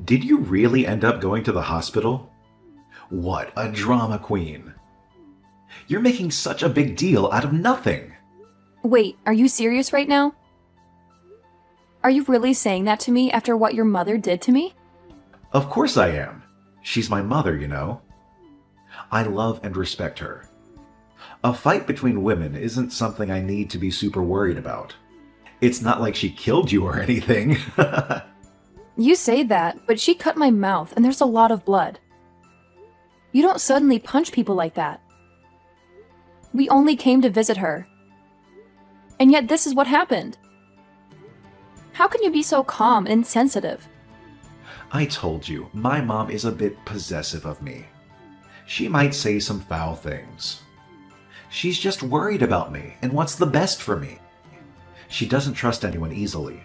Did you really end up going to the hospital? What a drama queen. You're making such a big deal out of nothing. Wait, are you serious right now? Are you really saying that to me after what your mother did to me? Of course I am. She's my mother, you know. I love and respect her. A fight between women isn't something I need to be super worried about. It's not like she killed you or anything. You say that, but she cut my mouth and there's a lot of blood. You don't suddenly punch people like that. We only came to visit her. And yet this is what happened. How can you be so calm and sensitive? I told you, my mom is a bit possessive of me. She might say some foul things. She's just worried about me and wants the best for me. She doesn't trust anyone easily.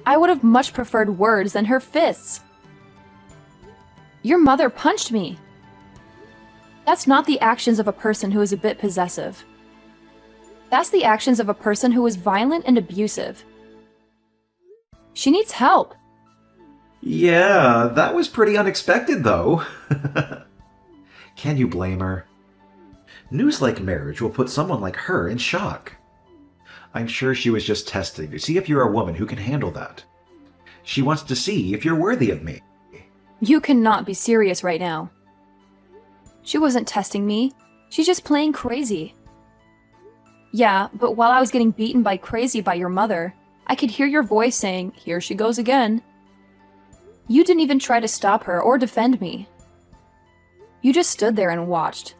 I would have much preferred words than her fists. Your mother punched me. That's not the actions of a person who is a bit possessive. That's the actions of a person who is violent and abusive. She needs help. Yeah, that was pretty unexpected, though. Can you blame her? News like marriage will put someone like her in shock. I'm sure she was just testing to see if you're a woman who can handle that. She wants to see if you're worthy of me. You cannot be serious right now. She wasn't testing me. She's just playing crazy. Yeah, but while I was getting beaten by crazy by your mother, I could hear your voice saying, "Here she goes again." You didn't even try to stop her or defend me. You just stood there and watched.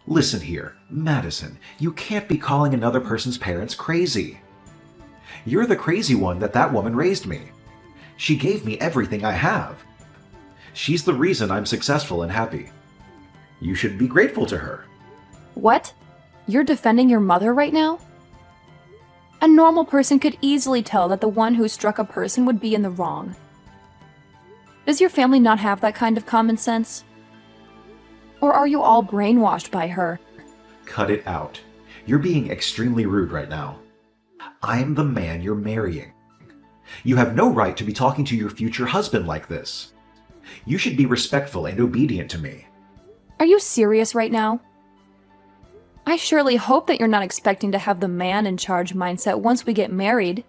Listen here, Madison, you can't be calling another person's parents crazy. You're the crazy one that woman raised me. She gave me everything I have. She's the reason I'm successful and happy. You should be grateful to her. What? You're defending your mother right now? A normal person could easily tell that the one who struck a person would be in the wrong. Does your family not have that kind of common sense? Or are you all brainwashed by her? Cut it out. You're being extremely rude right now. I'm the man you're marrying. You have no right to be talking to your future husband like this. You should be respectful and obedient to me. Are you serious right now? I surely hope that you're not expecting to have the man in charge mindset once we get married.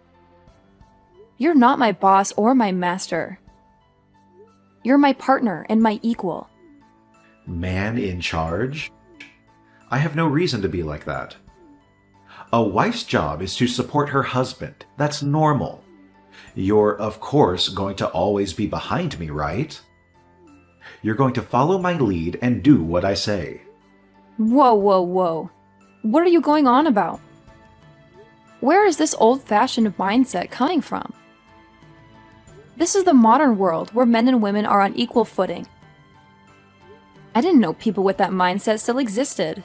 You're not my boss or my master. You're my partner and my equal. Man in charge? I have no reason to be like that. A wife's job is to support her husband. That's normal. You're, of course, going to always be behind me, right? You're going to follow my lead and do what I say. Whoa, whoa, whoa. What are you going on about? Where is this old-fashioned mindset coming from? This is the modern world where men and women are on equal footing. I didn't know people with that mindset still existed.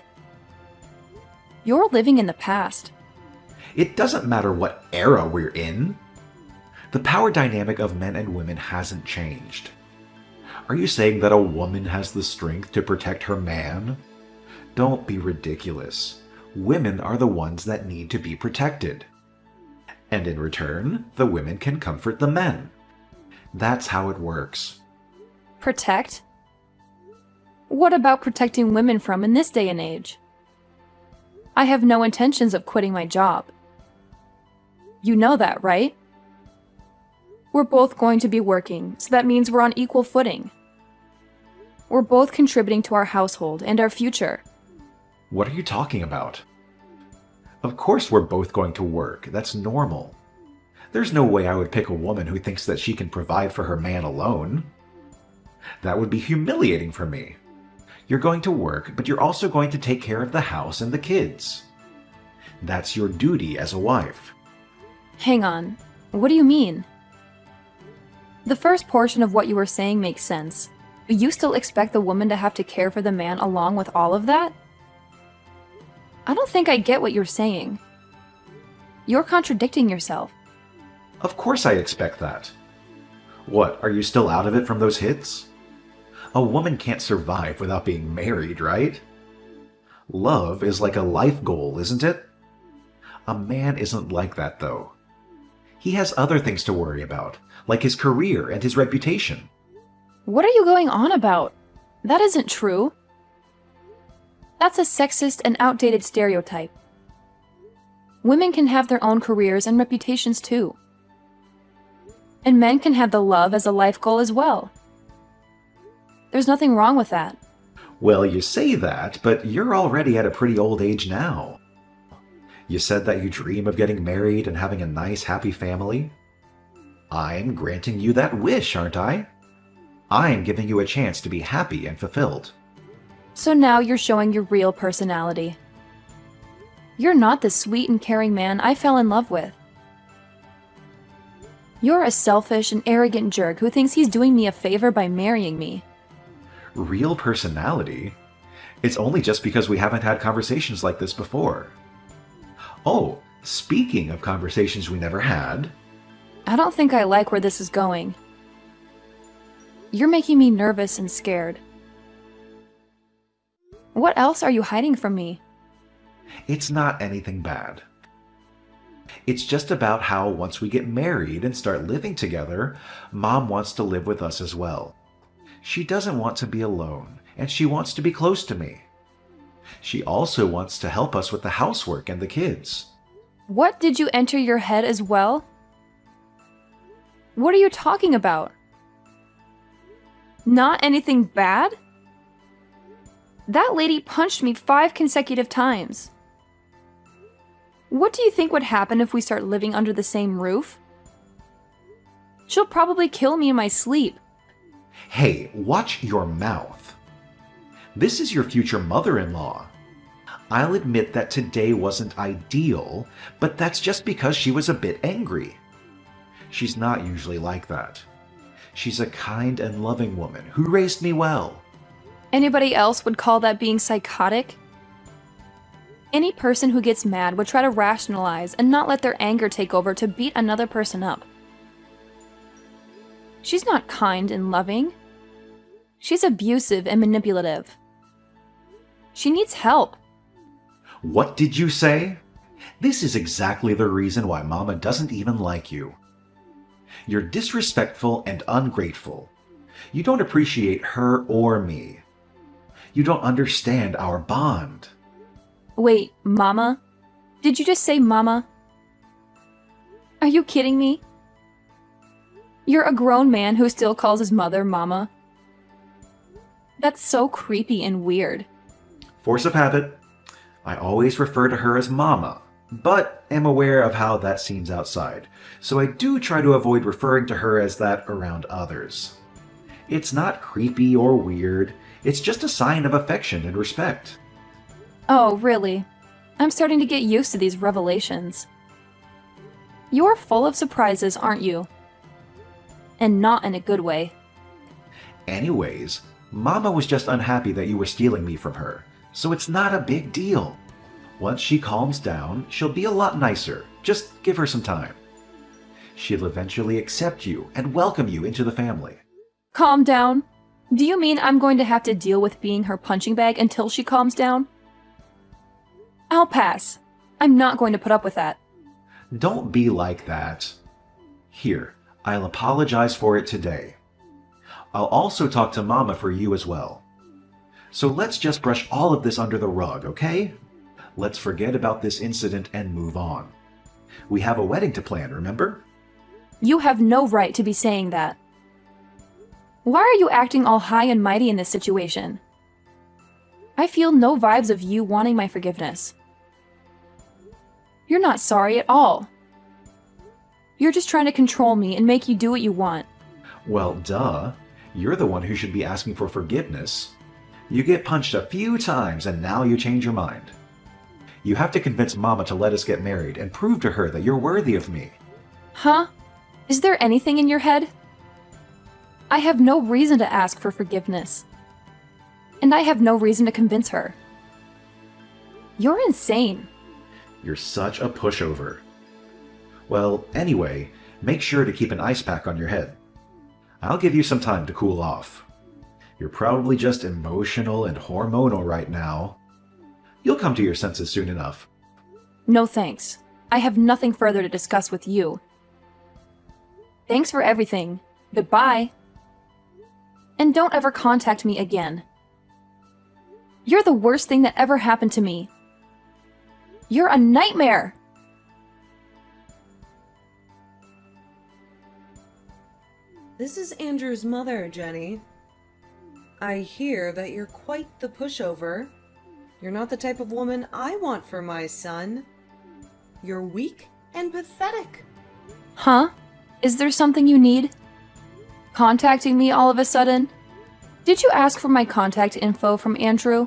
You're living in the past. It doesn't matter what era we're in. The power dynamic of men and women hasn't changed. Are you saying that a woman has the strength to protect her man? Don't be ridiculous. Women are the ones that need to be protected. And in return, the women can comfort the men. That's how it works. Protect? What about protecting women from in this day and age? I have no intentions of quitting my job. You know that, right? We're both going to be working, so that means we're on equal footing. We're both contributing to our household and our future. What are you talking about? Of course we're both going to work. That's normal. There's no way I would pick a woman who thinks that she can provide for her man alone. That would be humiliating for me. You're going to work, but you're also going to take care of the house and the kids. That's your duty as a wife. Hang on. What do you mean? The first portion of what you were saying makes sense, but you still expect the woman to have to care for the man along with all of that? I don't think I get what you're saying. You're contradicting yourself. Of course I expect that. What, are you still out of it from those hits? A woman can't survive without being married, right? Love is like a life goal, isn't it? A man isn't like that, though. He has other things to worry about, like his career and his reputation. What are you going on about? That isn't true. That's a sexist and outdated stereotype. Women can have their own careers and reputations too. And men can have the love as a life goal as well. There's nothing wrong with that. Well, you say that, but you're already at a pretty old age now. You said that you dream of getting married and having a nice, happy family. I'm granting you that wish, aren't I? I'm giving you a chance to be happy and fulfilled. So now you're showing your real personality. You're not the sweet and caring man I fell in love with. You're a selfish and arrogant jerk who thinks he's doing me a favor by marrying me. Real personality? It's only just because we haven't had conversations like this before. Oh, speaking of conversations we never had... I don't think I like where this is going. You're making me nervous and scared. What else are you hiding from me? It's not anything bad. It's just about how once we get married and start living together, Mom wants to live with us as well. She doesn't want to be alone, and she wants to be close to me. She also wants to help us with the housework and the kids. What did you enter your head as well? What are you talking about? Not anything bad? That lady punched me 5 consecutive times. What do you think would happen if we start living under the same roof? She'll probably kill me in my sleep. Hey, watch your mouth. This is your future mother-in-law. I'll admit that today wasn't ideal, but that's just because she was a bit angry. She's not usually like that. She's a kind and loving woman who raised me well. Anybody else would call that being psychotic? Any person who gets mad would try to rationalize and not let their anger take over to beat another person up. She's not kind and loving. She's abusive and manipulative. She needs help. What did you say? This is exactly the reason why Mama doesn't even like you. You're disrespectful and ungrateful. You don't appreciate her or me. You don't understand our bond. Wait, Mama? Did you just say Mama? Are you kidding me? You're a grown man who still calls his mother Mama. That's so creepy and weird. Force of habit. I always refer to her as Mama, but am aware of how that seems outside, so I do try to avoid referring to her as that around others. It's not creepy or weird, it's just a sign of affection and respect. Oh, really? I'm starting to get used to these revelations. You're full of surprises, aren't you? And not in a good way. Anyways, Mama was just unhappy that you were stealing me from her, so it's not a big deal. Once she calms down, she'll be a lot nicer. Just give her some time. She'll eventually accept you and welcome you into the family. Calm down? Do you mean I'm going to have to deal with being her punching bag until she calms down? I'll pass. I'm not going to put up with that. Don't be like that. Here, I'll apologize for it today. I'll also talk to Mama for you as well. So let's just brush all of this under the rug, okay? Let's forget about this incident and move on. We have a wedding to plan, remember? You have no right to be saying that. Why are you acting all high and mighty in this situation? I feel no vibes of you wanting my forgiveness. You're not sorry at all. You're just trying to control me and make you do what you want. Well, duh. You're the one who should be asking for forgiveness. You get punched a few times and now you change your mind. You have to convince Mama to let us get married and prove to her that you're worthy of me. Huh? Is there anything in your head? I have no reason to ask for forgiveness. And I have no reason to convince her. You're insane. You're such a pushover. Well, anyway, make sure to keep an ice pack on your head. I'll give you some time to cool off. You're probably just emotional and hormonal right now. You'll come to your senses soon enough. No thanks. I have nothing further to discuss with you. Thanks for everything. Goodbye. And don't ever contact me again. You're the worst thing that ever happened to me. You're a nightmare! This is Andrew's mother, Jenny. I hear that you're quite the pushover. You're not the type of woman I want for my son. You're weak and pathetic. Huh? Is there something you need? Contacting me all of a sudden? Did you ask for my contact info from Andrew?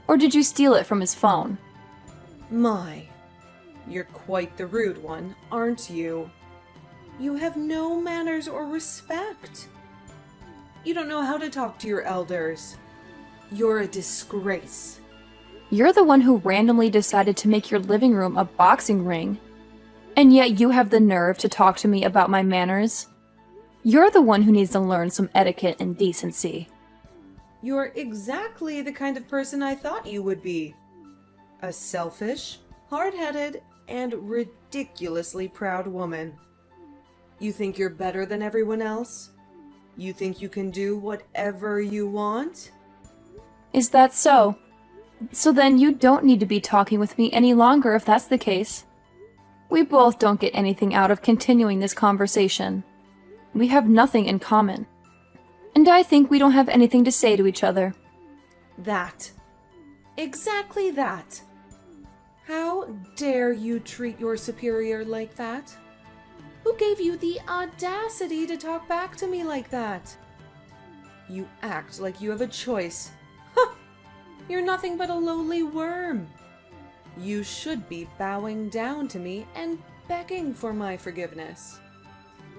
Or did you steal it from his phone? My, you're quite the rude one, aren't you? You have no manners or respect. You don't know how to talk to your elders. You're a disgrace. You're the one who randomly decided to make your living room a boxing ring. And yet you have the nerve to talk to me about my manners. You're the one who needs to learn some etiquette and decency. You're exactly the kind of person I thought you would be. A selfish, hard-headed, and ridiculously proud woman. You think you're better than everyone else? You think you can do whatever you want? Is that so? So then you don't need to be talking with me any longer if that's the case. We both don't get anything out of continuing this conversation. We have nothing in common. And I think we don't have anything to say to each other. That. Exactly that. How dare you treat your superior like that? Who gave you the audacity to talk back to me like that? You act like you have a choice. Huh! You're nothing but a lowly worm. You should be bowing down to me and begging for my forgiveness.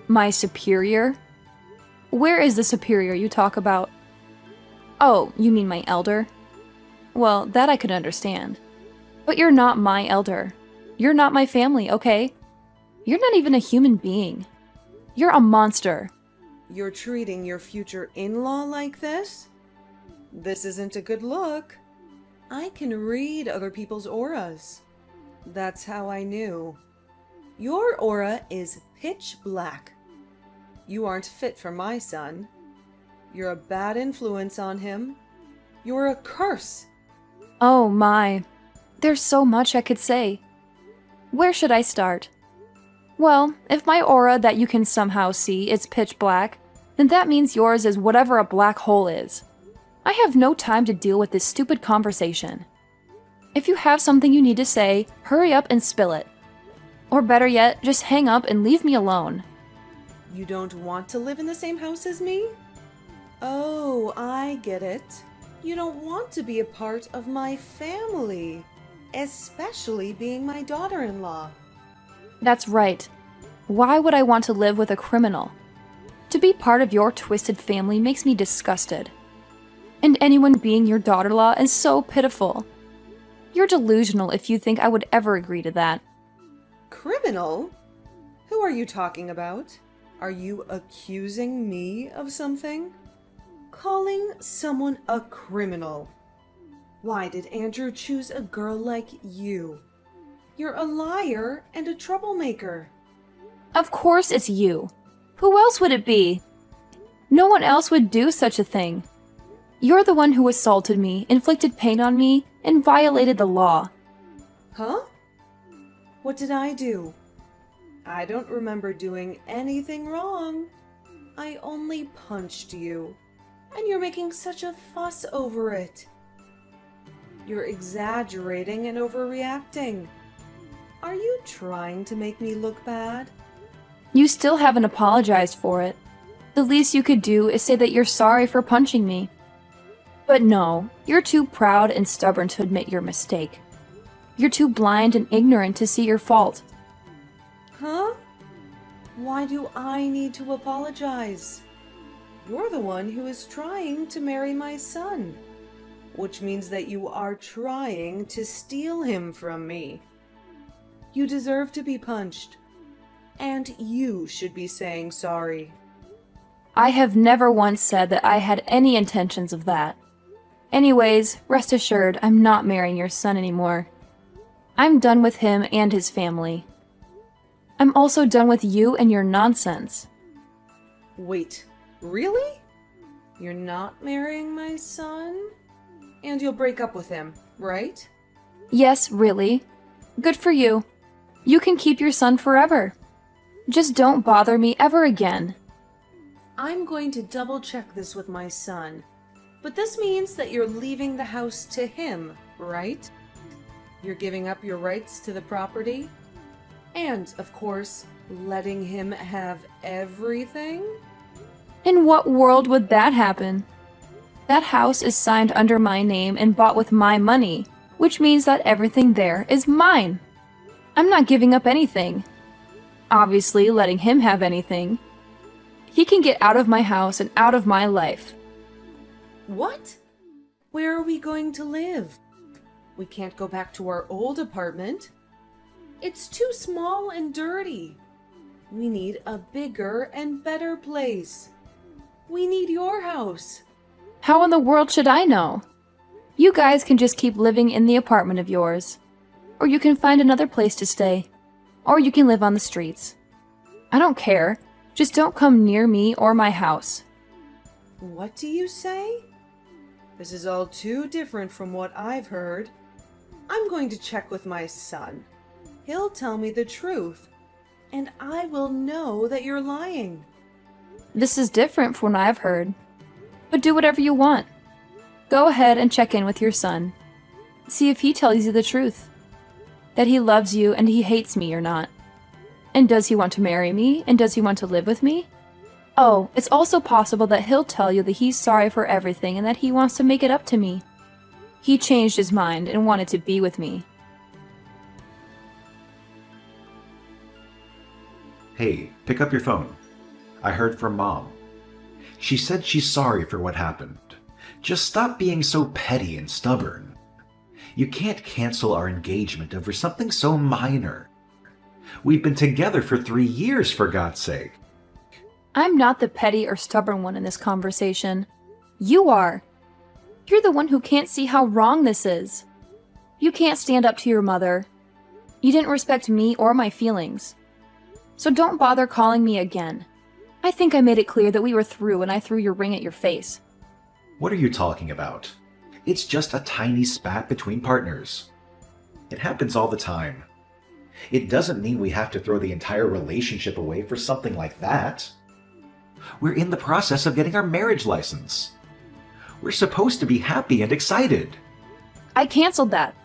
My superior? Where is the superior you talk about? Oh, you mean my elder? Well, that I could understand. But you're not my elder. You're not my family, okay? You're not even a human being. You're a monster. You're treating your future in-law like this? This isn't a good look. I can read other people's auras. That's how I knew. Your aura is pitch black. You aren't fit for my son. You're a bad influence on him. You're a curse. Oh my. There's so much I could say. Where should I start? Well, if my aura that you can somehow see is pitch black, then that means yours is whatever a black hole is. I have no time to deal with this stupid conversation. If you have something you need to say, hurry up and spill it. Or better yet, just hang up and leave me alone. You don't want to live in the same house as me? Oh, I get it. You don't want to be a part of my family, especially being my daughter-in-law. That's right. Why would I want to live with a criminal? To be part of your twisted family makes me disgusted. And anyone being your daughter-in-law is so pitiful. You're delusional if you think I would ever agree to that. Criminal? Who are you talking about? Are you accusing me of something? Calling someone a criminal? Why did Andrew choose a girl like you? You're a liar and a troublemaker. Of course it's you. Who else would it be? No one else would do such a thing. You're the one who assaulted me, inflicted pain on me, and violated the law. Huh? What did I do? I don't remember doing anything wrong. I only punched you, and you're making such a fuss over it. You're exaggerating and overreacting. Are you trying to make me look bad? You still haven't apologized for it. The least you could do is say that you're sorry for punching me. But no, you're too proud and stubborn to admit your mistake. You're too blind and ignorant to see your fault. Huh? Why do I need to apologize? You're the one who is trying to marry my son, which means that you are trying to steal him from me. You deserve to be punched, and you should be saying sorry. I have never once said that I had any intentions of that. Anyways, rest assured, I'm not marrying your son anymore. I'm done with him and his family. I'm also done with you and your nonsense. Wait, really? You're not marrying my son? And you'll break up with him, right? Yes, really. Good for you. You can keep your son forever. Just don't bother me ever again. I'm going to double check this with my son. But this means that you're leaving the house to him, right? You're giving up your rights to the property? And, of course, letting him have everything? In what world would that happen? That house is signed under my name and bought with my money, which means that everything there is mine. I'm not giving up anything. Obviously, letting him have anything. He can get out of my house and out of my life. What? Where are we going to live? We can't go back to our old apartment. It's too small and dirty. We need a bigger and better place. We need your house. How in the world should I know? You guys can just keep living in the apartment of yours. Or you can find another place to stay. Or you can live on the streets. I don't care. Just don't come near me or my house. What do you say? This is all too different from what I've heard. I'm going to check with my son. He'll tell me the truth, and I will know that you're lying. This is different from what I've heard. But do whatever you want. Go ahead and check in with your son. See if he tells you the truth. That he loves you and he hates me or not. And does he want to marry me? And does he want to live with me? Oh, it's also possible that he'll tell you that he's sorry for everything and that he wants to make it up to me. He changed his mind and wanted to be with me. Hey, pick up your phone. I heard from Mom. She said she's sorry for what happened. Just stop being so petty and stubborn. You can't cancel our engagement over something so minor. We've been together for 3 years, for God's sake. I'm not the petty or stubborn one in this conversation. You are. You're the one who can't see how wrong this is. You can't stand up to your mother. You didn't respect me or my feelings. So don't bother calling me again. I think I made it clear that we were through when I threw your ring at your face. What are you talking about? It's just a tiny spat between partners. It happens all the time. It doesn't mean we have to throw the entire relationship away for something like that. We're in the process of getting our marriage license. We're supposed to be happy and excited. I canceled that.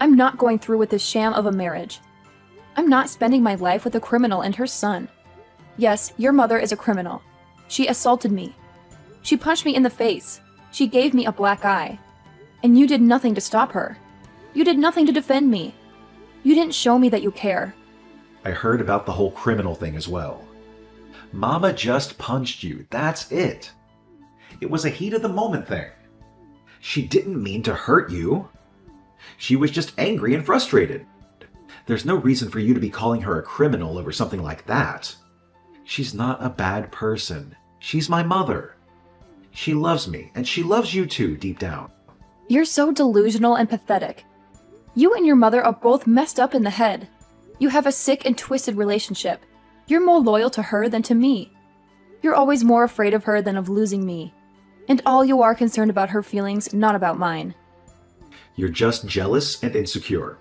I'm not going through with this sham of a marriage. I'm not spending my life with a criminal and her son. Yes, your mother is a criminal. She assaulted me. She punched me in the face. She gave me a black eye. And you did nothing to stop her. You did nothing to defend me. You didn't show me that you care. I heard about the whole criminal thing as well. Mama just punched you, that's it. It was a heat of the moment thing. She didn't mean to hurt you. She was just angry and frustrated. There's no reason for you to be calling her a criminal over something like that. She's not a bad person. She's my mother. She loves me, and she loves you too, deep down. You're so delusional and pathetic. You and your mother are both messed up in the head. You have a sick and twisted relationship. You're more loyal to her than to me. You're always more afraid of her than of losing me. And all you are concerned about her feelings, not about mine. You're just jealous and insecure.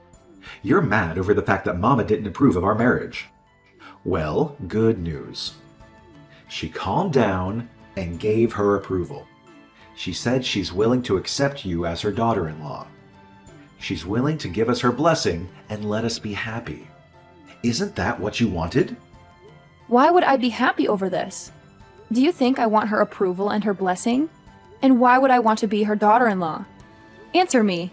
You're mad over the fact that Mama didn't approve of our marriage. Well, good news. She calmed down and gave her approval. She said she's willing to accept you as her daughter-in-law. She's willing to give us her blessing and let us be happy. Isn't that what you wanted? Why would I be happy over this? Do you think I want her approval and her blessing? And why would I want to be her daughter-in-law? Answer me.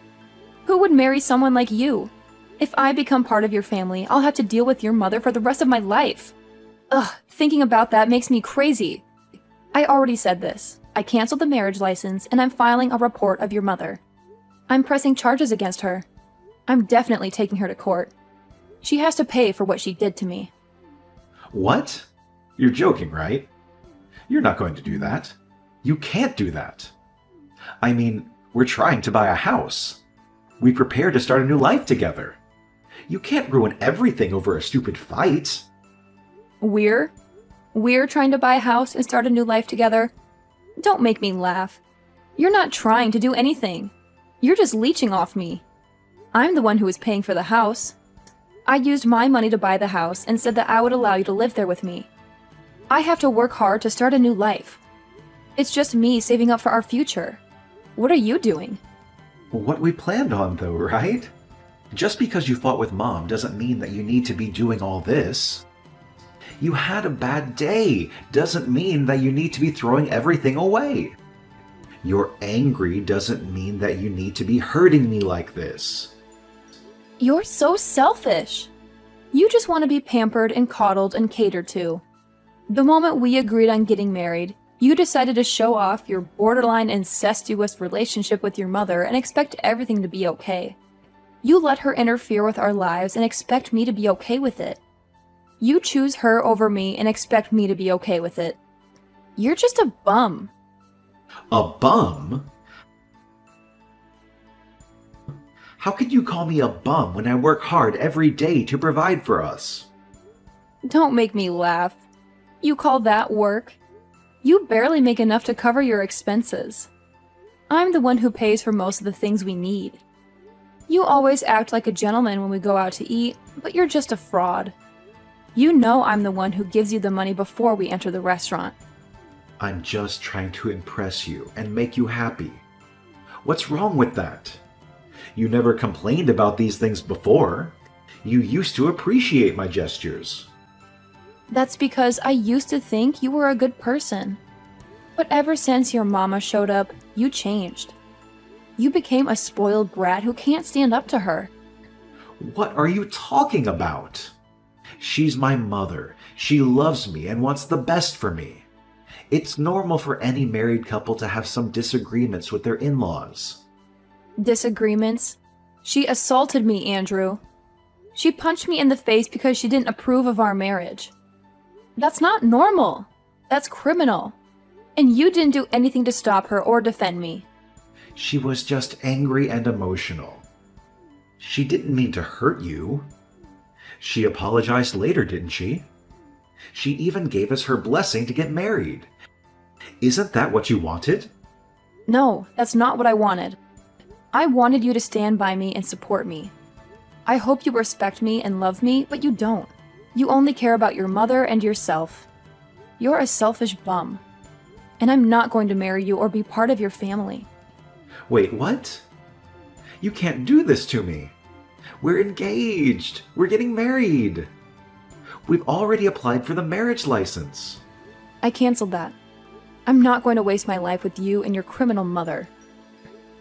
Who would marry someone like you? If I become part of your family, I'll have to deal with your mother for the rest of my life. Ugh, thinking about that makes me crazy. I already said this. I canceled the marriage license and I'm filing a report of your mother. I'm pressing charges against her. I'm definitely taking her to court. She has to pay for what she did to me. What? You're joking, right? You're not going to do that. You can't do that. I mean, we're trying to buy a house. We prepare to start a new life together. You can't ruin everything over a stupid fight. We're trying to buy a house and start a new life together? Don't make me laugh. You're not trying to do anything. You're just leeching off me. I'm the one who is paying for the house. I used my money to buy the house and said that I would allow you to live there with me. I have to work hard to start a new life. It's just me saving up for our future. What are you doing? What we planned on, though, right? Just because you fought with Mom doesn't mean that you need to be doing all this. You had a bad day doesn't mean that you need to be throwing everything away. You're angry doesn't mean that you need to be hurting me like this. You're so selfish. You just want to be pampered and coddled and catered to. The moment we agreed on getting married, you decided to show off your borderline incestuous relationship with your mother and expect everything to be okay. You let her interfere with our lives and expect me to be okay with it. You choose her over me and expect me to be okay with it. You're just a bum. A bum? How could you call me a bum when I work hard every day to provide for us? Don't make me laugh. You call that work? You barely make enough to cover your expenses. I'm the one who pays for most of the things we need. You always act like a gentleman when we go out to eat, but you're just a fraud. You know I'm the one who gives you the money before we enter the restaurant. I'm just trying to impress you and make you happy. What's wrong with that? You never complained about these things before. You used to appreciate my gestures. That's because I used to think you were a good person. But ever since your mama showed up, you changed. You became a spoiled brat who can't stand up to her. What are you talking about? She's my mother. She loves me and wants the best for me. It's normal for any married couple to have some disagreements with their in-laws. Disagreements? She assaulted me, Andrew. She punched me in the face because she didn't approve of our marriage. That's not normal. That's criminal. And you didn't do anything to stop her or defend me. She was just angry and emotional. She didn't mean to hurt you. She apologized later, didn't she? She even gave us her blessing to get married. Isn't that what you wanted? No, that's not what I wanted. I wanted you to stand by me and support me. I hope you respect me and love me, but you don't. You only care about your mother and yourself. You're a selfish bum. And I'm not going to marry you or be part of your family. Wait, what? You can't do this to me. We're engaged. We're getting married. We've already applied for the marriage license. I canceled that. I'm not going to waste my life with you and your criminal mother.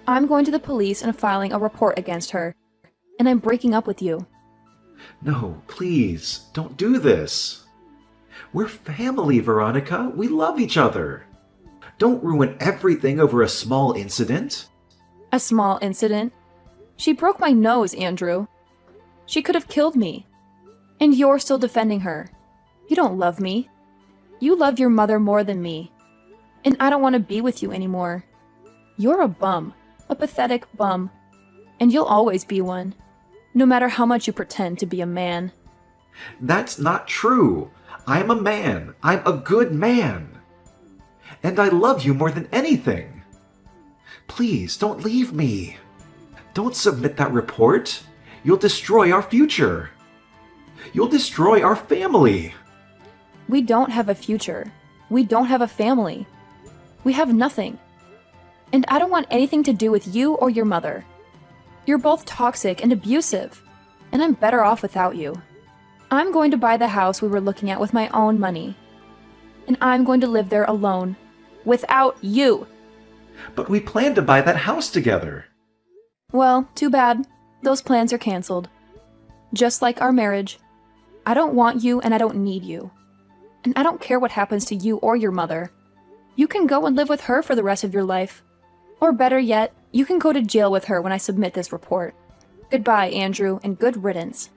I'm going to the police and filing a report against her. And I'm breaking up with you. No, please, don't do this. We're family, Veronica. We love each other. Don't ruin everything over a small incident. A small incident? She broke my nose, Andrew. She could have killed me. And you're still defending her. You don't love me. You love your mother more than me. And I don't want to be with you anymore. You're a bum. A pathetic bum. And you'll always be one. No matter how much you pretend to be a man. That's not true. I'm a man. I'm a good man. And I love you more than anything. Please, don't leave me. Don't submit that report. You'll destroy our future. You'll destroy our family. We don't have a future. We don't have a family. We have nothing. And I don't want anything to do with you or your mother. You're both toxic and abusive, and I'm better off without you. I'm going to buy the house we were looking at with my own money. And I'm going to live there alone, without you. But we planned to buy that house together. Well, too bad. Those plans are canceled. Just like our marriage. I don't want you and I don't need you. And I don't care what happens to you or your mother. You can go and live with her for the rest of your life. Or better yet, you can go to jail with her when I submit this report. Goodbye, Andrew, and good riddance.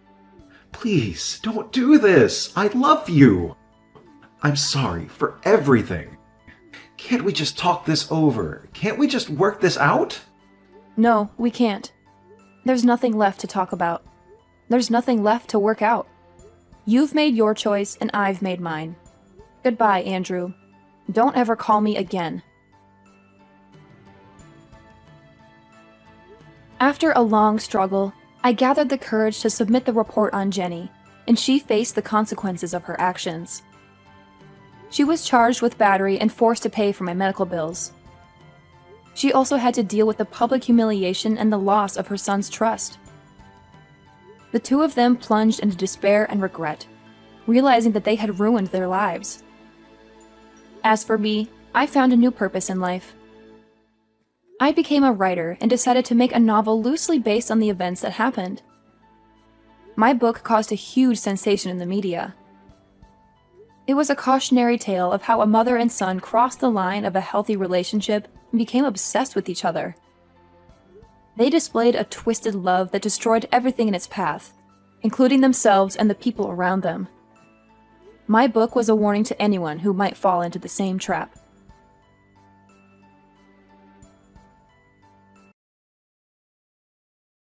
Please, don't do this. I love you. I'm sorry for everything. Can't we just talk this over? Can't we just work this out? No, we can't. There's nothing left to talk about. There's nothing left to work out. You've made your choice, and I've made mine. Goodbye, Andrew. Don't ever call me again. After a long struggle, I gathered the courage to submit the report on Jenny, and she faced the consequences of her actions. She was charged with battery and forced to pay for my medical bills. She also had to deal with the public humiliation and the loss of her son's trust. The two of them plunged into despair and regret, realizing that they had ruined their lives. As for me, I found a new purpose in life. I became a writer and decided to make a novel loosely based on the events that happened. My book caused a huge sensation in the media. It was a cautionary tale of how a mother and son crossed the line of a healthy relationship and became obsessed with each other. They displayed a twisted love that destroyed everything in its path, including themselves and the people around them. My book was a warning to anyone who might fall into the same trap.